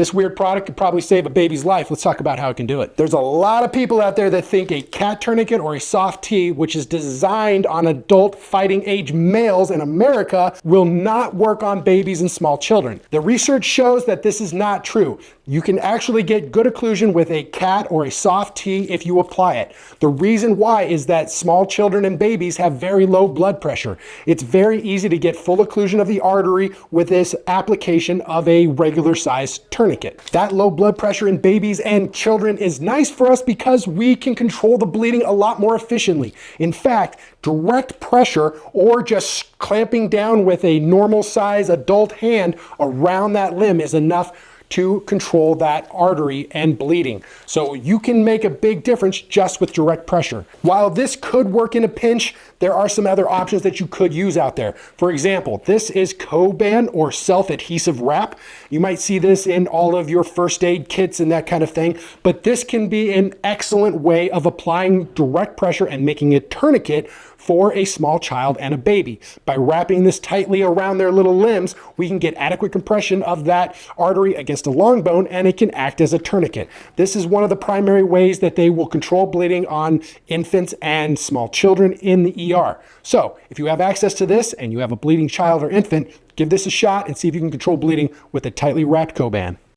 This weird product could probably save a baby's life. Let's talk about how it can do it. There's a lot of people out there that think a cat tourniquet or a soft T, which is designed on adult fighting age males in America, will not work on babies and small children. The research shows that this is not true. You can actually get good occlusion with a cat or a soft T if you apply it. The reason why is that small children and babies have very low blood pressure. It's very easy to get full occlusion of the artery with this application of a regular sized tourniquet. That low blood pressure in babies and children is nice for us because we can control the bleeding a lot more efficiently. In fact, direct pressure or just clamping down with a normal size adult hand around that limb is enough to control that artery and bleeding. So you can make a big difference just with direct pressure. While this could work in a pinch, there are some other options that you could use out there. For example, this is Coban or self-adhesive wrap. You might see this in all of your first aid kits and that kind of thing, but this can be an excellent way of applying direct pressure and making a tourniquet for a small child and a baby. By wrapping this tightly around their little limbs, we can get adequate compression of that artery against a long bone, and it can act as a tourniquet. This is one of the primary ways that they will control bleeding on infants and small children in the ER. So if you have access to this and you have a bleeding child or infant, give this a shot and see if you can control bleeding with a tightly wrapped Coban.